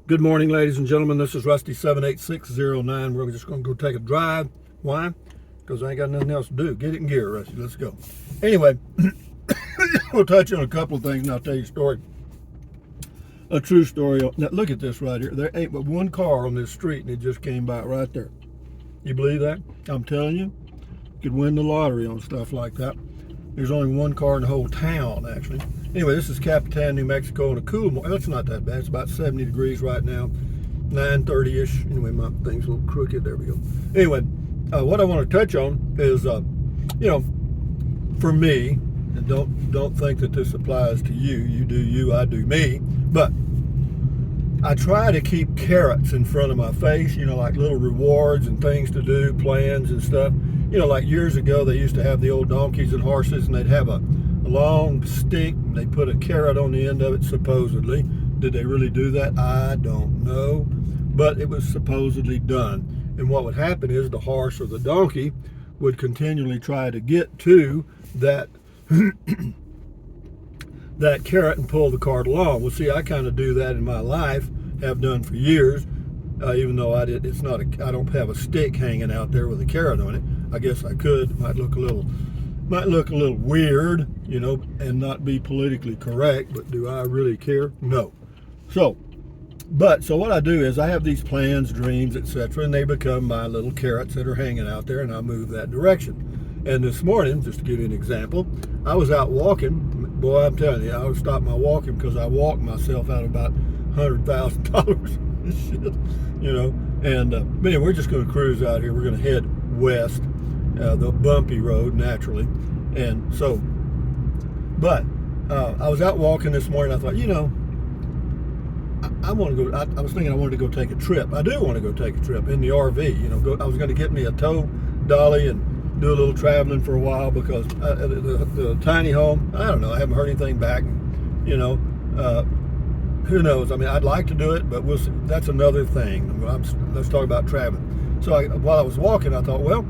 Good morning, ladies and gentlemen. This is Rusty 78609. We're just going to go take a drive. Why? Because I ain't got nothing else to do. Get it in gear, Rusty. Let's go. Anyway, we'll touch on a couple of things and I'll tell you a story. A true story. Now, look at this right here. There ain't but one car on this street and it just came by right there. You believe that? I'm telling you, you could win the lottery on stuff like that. There's only one car in the whole town, actually. Anyway, this is Capitan, New Mexico, and a cool morning. It's not that bad. It's about 70 degrees right now, 9:30-ish. Anyway, my thing's a little crooked. There we go. Anyway, what I want to touch on is, for me, and don't think that this applies to you. You do you, I do me. But I try to keep carrots in front of my face, like little rewards and things to do, plans and stuff. Like years ago, they used to have the old donkeys and horses, and they'd have a long stick, and they put a carrot on the end of it, supposedly. Did they really do that? I don't know. But it was supposedly done. And what would happen is the horse or the donkey would continually try to get to that that carrot and pull the cart along. Well, see, I kind of do that in my life, have done for years, even though I don't have a stick hanging out there with a carrot on it. I guess I could. It might look a little weird, and not be politically correct, but do I really care? No. So what I do is I have these plans, dreams, etc., and they become my little carrots that are hanging out there, and I move that direction. And this morning, just to give you an example, I was out walking. Boy, I'm telling you, I would stop my walking because I walked myself out about $100,000. Shit, And but anyway, we're just going to cruise out here. We're going to head west, the bumpy road naturally, and so. But I was out walking this morning. I thought, I want to go. I was thinking I wanted to go take a trip. I do want to go take a trip in the RV. I was going to get me a tow dolly and do a little traveling for a while because the tiny home. I don't know. I haven't heard anything back. Who knows? I mean, I'd like to do it, but we'll see. That's another thing. Let's talk about traveling. So while I was walking, I thought, well,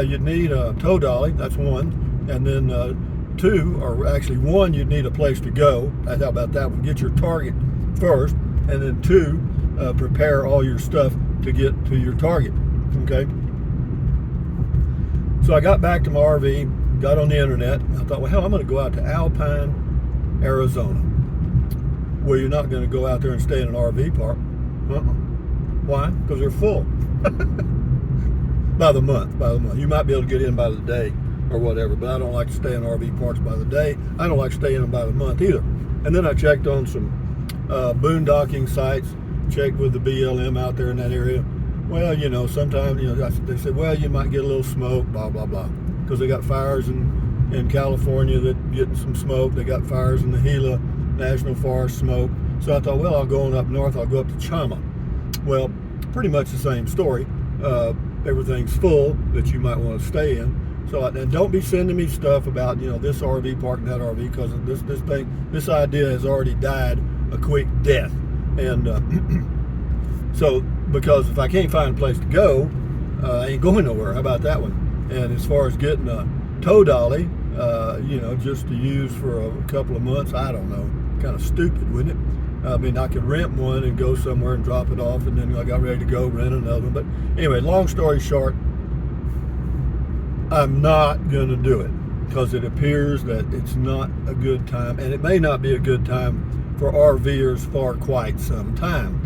you'd need a tow dolly. That's one. And then two, or actually one, you'd need a place to go. How about that one? Get your target first. And then two, prepare all your stuff to get to your target. Okay? So I got back to my RV, got on the internet. I thought, well, hell, I'm going to go out to Alpine, Arizona, where you're not going to go out there and stay in an RV park. Why? Because they're full. By the month. You might be able to get in by the day or whatever, but I don't like to stay in RV parks by the day. I don't like to stay in them by the month either. And then I checked on some boondocking sites, checked with the BLM out there in that area. Well, sometimes, they said, well, you might get a little smoke, blah, blah, blah, because they got fires in California that getting some smoke. They got fires in the Gila National Forest smoke. So I thought, well, I'll go on up north. I'll go up to Chama. Well, pretty much the same story. Everything's full that you might want to stay in. So and don't be sending me stuff about this RV park and that RV, because this idea has already died a quick death. And so because if I can't find a place to go, I ain't going nowhere. How about that one? And as far as getting a tow dolly, just to use for a couple of months, I don't know. Kind of stupid, wouldn't it? I mean, I could rent one and go somewhere and drop it off, and then I got ready to go rent another one. But anyway, long story short, I'm not going to do it because it appears that it's not a good time, and it may not be a good time for RVers for quite some time.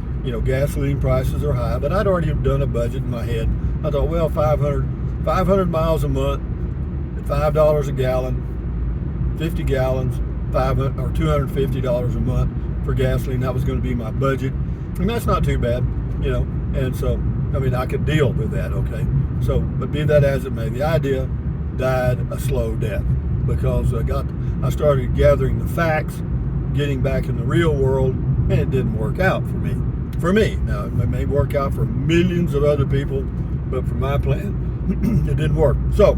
Gasoline prices are high, but I'd already done a budget in my head. I thought, well, 500 miles a month, $5 a gallon, 50 gallons, $500 or $250 a month for gasoline. That was going to be my budget, and that's not too bad, And so, I mean, I could deal with that, okay. So, but be that as it may, the idea died a slow death because I started gathering the facts, getting back in the real world, and it didn't work out for me. Now, it may work out for millions of other people, but for my plan, it didn't work. So,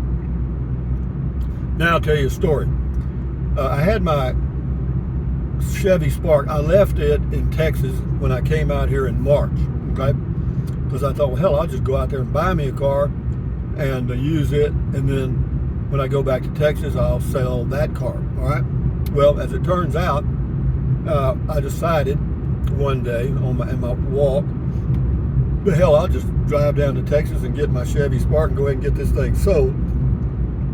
now I'll tell you a story. I had my Chevy Spark. I left it in Texas when I came out here in March, okay? Because I thought, well, hell, I'll just go out there and buy me a car and use it, and then when I go back to Texas, I'll sell that car, all right? Well, as it turns out, I decided one day on my walk. But hell, I'll just drive down to Texas and get my Chevy Spark and go ahead and get this thing sold,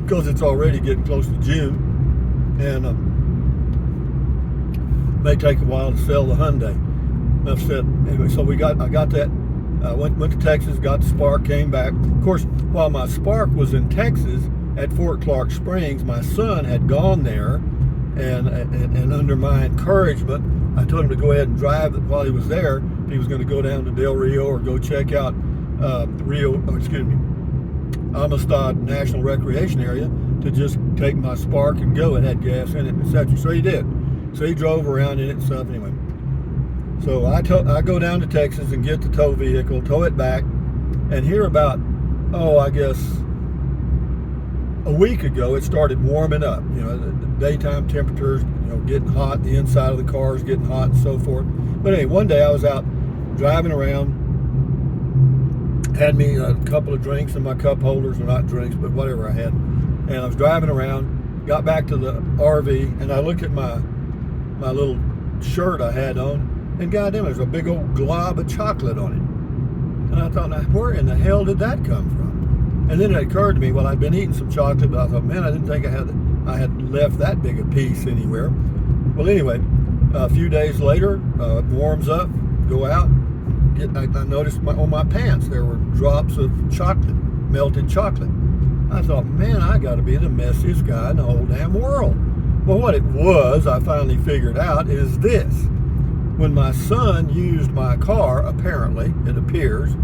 because it's already getting close to June, and may take a while to sell the Hyundai. Enough said. Anyway, so I got that. Went to Texas, got the Spark, came back. Of course, while my Spark was in Texas at Fort Clark Springs, my son had gone there, and under my encouragement, I told him to go ahead and drive it while he was there. If he was going to go down to Del Rio or go check out Amistad National Recreation Area, to just take my Spark and go. It had gas in it, etc. So he did. So he drove around in it and stuff. Anyway, so I go down to Texas and get the tow vehicle, tow it back, and here about, I guess a week ago, it started warming up. You know, the daytime temperatures, getting hot. The inside of the car is getting hot and so forth. But anyway, one day I was out driving around, had me a couple of drinks in my cup holders, or not drinks, but whatever I had. And I was driving around, got back to the RV, and I looked at my little shirt I had on, and goddamn, there's a big old glob of chocolate on it. And I thought, now, where in the hell did that come from? And then it occurred to me, well, I'd been eating some chocolate, but I thought, man, I didn't think I had left that big a piece anywhere. Well, anyway, a few days later, it warms up, go out, I noticed on my pants there were drops of chocolate, melted chocolate. I thought, man, I got to be the messiest guy in the whole damn world. Well, what it was, I finally figured out, is this. When my son used my car, apparently, it appears,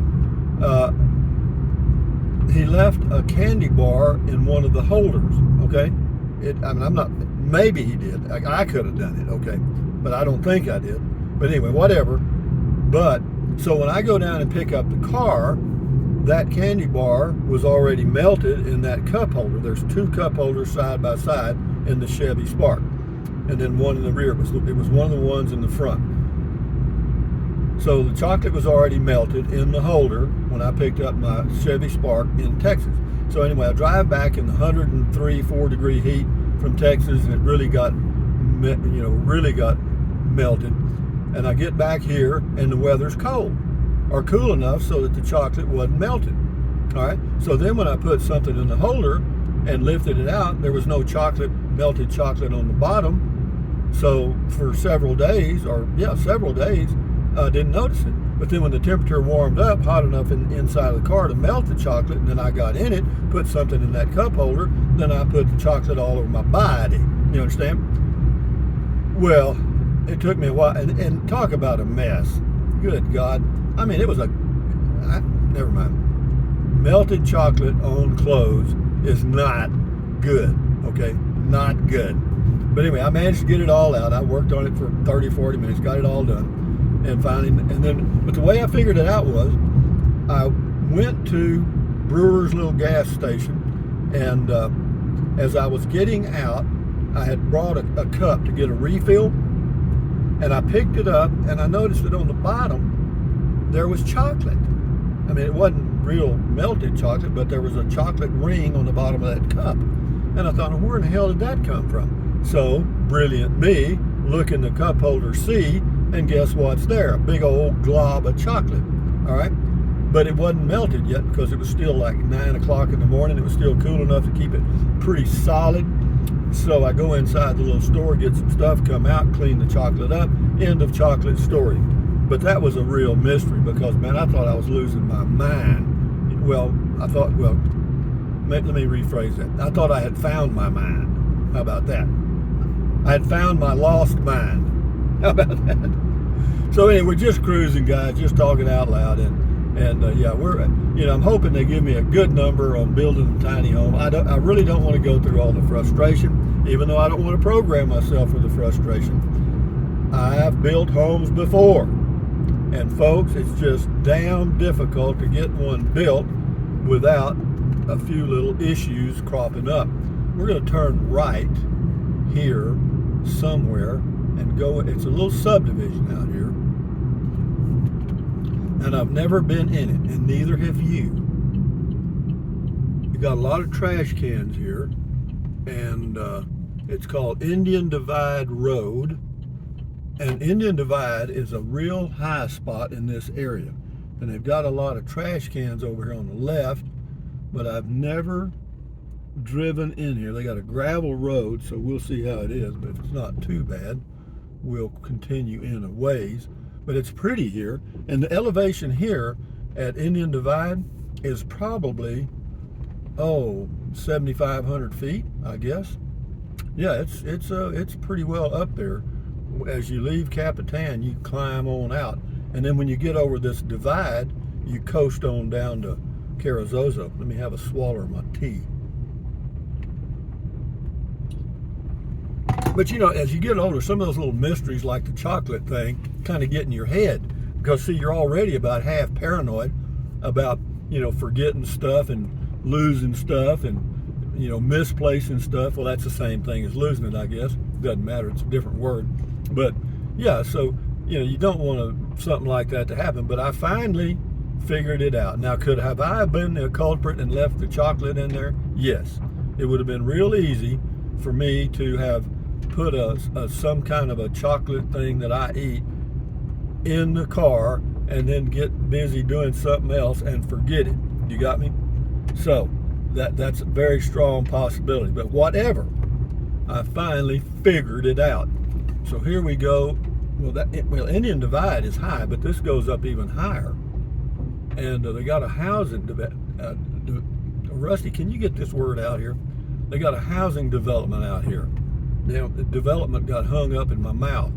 he left a candy bar in one of the holders, okay? Maybe he did. I could have done it, okay? But I don't think I did. But anyway, whatever. But, so when I go down and pick up the car, that candy bar was already melted in that cup holder. There's two cup holders side by side in the Chevy Spark. And then one in the rear. It was one of the ones in the front. So the chocolate was already melted in the holder when I picked up my Chevy Spark in Texas. So anyway, I drive back in the 103-4 degree heat from Texas, and it really got melted. And I get back here, and the weather's cold, or cool enough so that the chocolate wasn't melted. All right. So then when I put something in the holder and lifted it out, there was no melted chocolate on the bottom. So for several days, I didn't notice it. But then when the temperature warmed up hot enough inside of the car to melt the chocolate, and then I got in it, put something in that cup holder, then I put the chocolate all over my body. You understand? Well, it took me a while, and talk about a mess. Good God. I mean, it was never mind. Melted chocolate on clothes is not good, okay? Not good. But anyway, I managed to get it all out. I worked on it for 30, 40 minutes, got it all done. And finally, but the way I figured it out was, I went to Brewer's little gas station, and as I was getting out, I had brought a cup to get a refill, and I picked it up, and I noticed that on the bottom, there was chocolate. I mean, it wasn't real melted chocolate, but there was a chocolate ring on the bottom of that cup. And I thought, where in the hell did that come from? So, brilliant me, look in the cup holder C, and guess what's there? A big old glob of chocolate, all right? But it wasn't melted yet, because it was still like 9 o'clock in the morning. It was still cool enough to keep it pretty solid. So I go inside the little store, get some stuff, come out, clean the chocolate up, end of chocolate story. But that was a real mystery, because, man, I thought I was losing my mind. Let me rephrase that. I thought I had found my mind. How about that? I had found my lost mind. How about that? So anyway, we're just cruising, guys, just talking out loud, and I'm hoping they give me a good number on building a tiny home. I really don't want to go through all the frustration, even though I don't want to program myself for the frustration. I have built homes before, and folks, it's just damn difficult to get one built without a few little issues cropping up. We're going to turn right here somewhere and go. It's a little subdivision out here, and I've never been in it, and neither have you. You got a lot of trash cans here, and it's called Indian Divide Road, And Indian Divide is a real high spot in this area. And they've got a lot of trash cans over here on the left, but I've never driven in here. They got a gravel road, so we'll see how it is, but it's not too bad. We'll continue in a ways, but it's pretty here. And the elevation here at Indian Divide is probably, 7,500 feet, I guess. Yeah, it's pretty well up there. As you leave Capitan, you climb on out, and then when you get over this divide, you coast on down to Carrizozo. Let me have a swallow of my tea. But you know, as you get older, some of those little mysteries like the chocolate thing kind of get in your head, because see, you're already about half paranoid about, forgetting stuff and losing stuff and, misplacing stuff. Well, that's the same thing as losing it, I guess. Doesn't matter, it's a different word. But yeah, so, you don't want something like that to happen. But I finally figured it out. Now, have I been the culprit and left the chocolate in there? Yes. It would have been real easy for me to have put some kind of a chocolate thing that I eat in the car and then get busy doing something else and forget it. You got me? So that's a very strong possibility. But whatever, I finally figured it out. So here we go. Well, Indian Divide is high, but this goes up even higher. And they got a housing Rusty, can you get this word out here? They got a housing development out here. Now, the development got hung up in my mouth.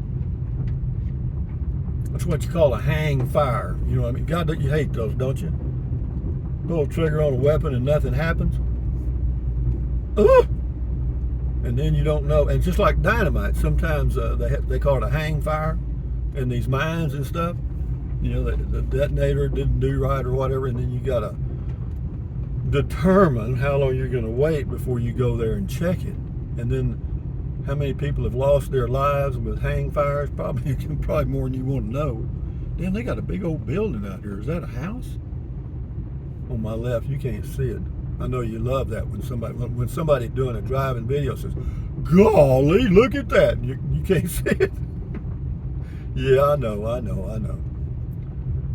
That's what you call a hang fire. You know what I mean? God, you hate those, don't you? Pull a trigger on a weapon and nothing happens. And then you don't know. And just like dynamite, sometimes they call it a hang fire in these mines and stuff. The detonator didn't do right or whatever, and then you got to determine how long you're going to wait before you go there and check it. And then how many people have lost their lives with hang fires? Probably more than you want to know. Damn, they got a big old building out here. Is that a house? On my left, you can't see it. I know you love that when somebody doing a driving video says, "Golly, look at that!" You can't see it. Yeah, I know.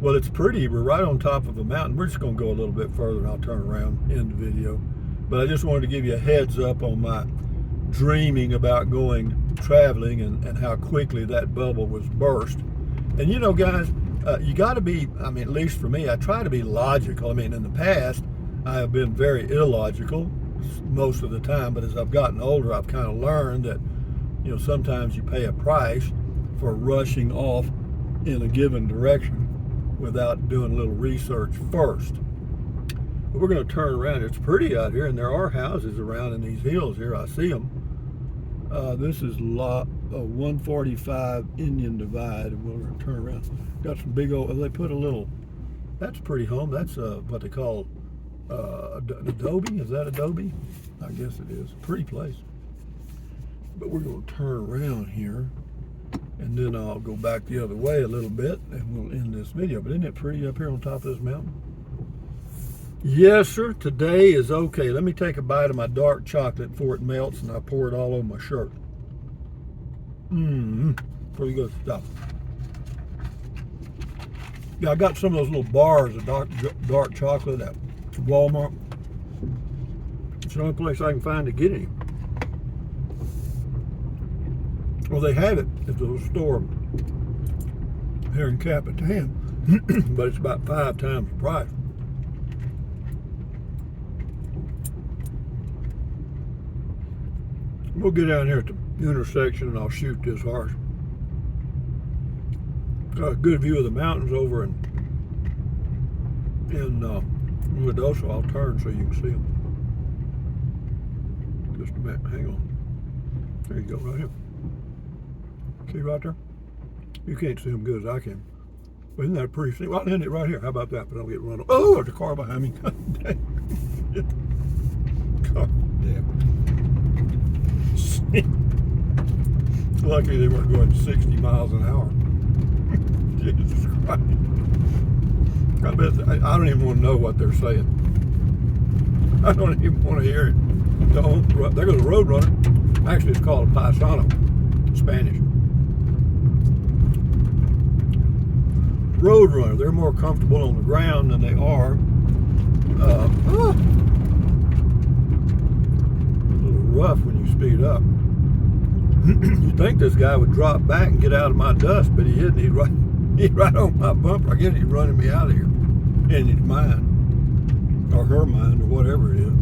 Well, it's pretty. We're right on top of a mountain. We're just going to go a little bit further, and I'll turn around, end the video. But I just wanted to give you a heads up on my dreaming about going traveling and how quickly that bubble was burst. And guys, you got to be, at least for me, I try to be logical. In the past, I have been very illogical most of the time, but as I've gotten older, I've kind of learned that, sometimes you pay a price for rushing off in a given direction without doing a little research first. But we're going to turn around. It's pretty out here, and there are houses around in these hills here. I see them. This is lot 145 Indian Divide, and we're going to turn around. Got some big old, they put a little, that's pretty home. That's what they call adobe. Is that adobe? I guess it is. Pretty place. But we're going to turn around here, and then I'll go back the other way a little bit, and we'll end this video. But isn't it pretty up here on top of this mountain? Yes, sir. Today is okay. Let me take a bite of my dark chocolate before it melts, and I pour it all over my shirt. Pretty good stuff. Yeah, I got some of those little bars of dark chocolate at Walmart. It's the only place I can find to get any. Well, they have it at the little store here in Capitan, but it's about 5 times the price. We'll get down here at the intersection and I'll shoot this horse. Got a good view of the mountains over in Ruidoso. I'll turn so you can see them. Just a minute, hang on. There you go, right here. See right there? You can't see them good as I can. But isn't that pretty? Well, I'll end it right here. How about that? But I'll get run over. Oh, there's a car behind me. God damn. God damn. Luckily they weren't going 60 miles an hour. Jesus Christ. I don't even want to know what they're saying. I don't even want to hear it. There goes a road runner. Actually, it's called a paisano, Spanish. Roadrunner. They're more comfortable on the ground than they are. A little rough when you speed up. You think this guy would drop back and get out of my dust, but he didn't. He's right on my bumper. I guess he's running me out of here in his mind, or her mind, or whatever it is.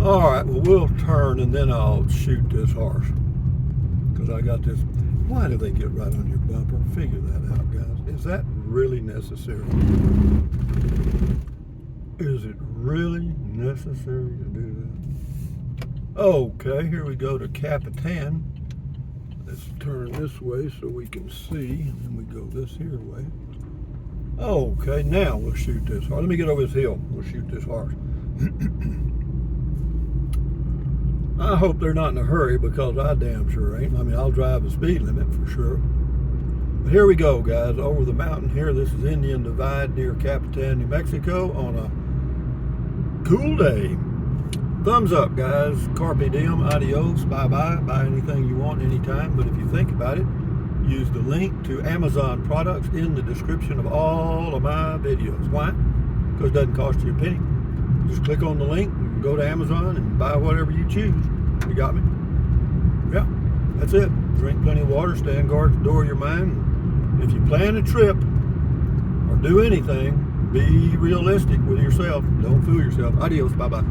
All right, well, we'll turn and then I'll shoot this horse. Because I got this. Why do they get right on your bumper? Figure that out, guys. Is that really necessary? Is it really necessary to do that? Okay, here we go to Capitan. Let's turn this way so we can see, and then we go this here way. Okay, now we'll shoot this horse. Let me get over this hill. We'll shoot this horse. I hope they're not in a hurry, because I damn sure ain't. I mean, I'll drive the speed limit for sure. But here we go, guys, over the mountain here. This is Indian Divide near Capitan, New Mexico on a cool day. Thumbs up, guys. Carpe diem, adios, bye-bye. Buy anything you want anytime. But if you think about it, use the link to Amazon products in the description of all of my videos. Why? Because it doesn't cost you a penny. Just click on the link and go to Amazon and buy whatever you choose. You got me? Yeah, that's it. Drink plenty of water, stand guard at the door of your mind. If you plan a trip or do anything, be realistic with yourself. Don't fool yourself. Adios, bye-bye.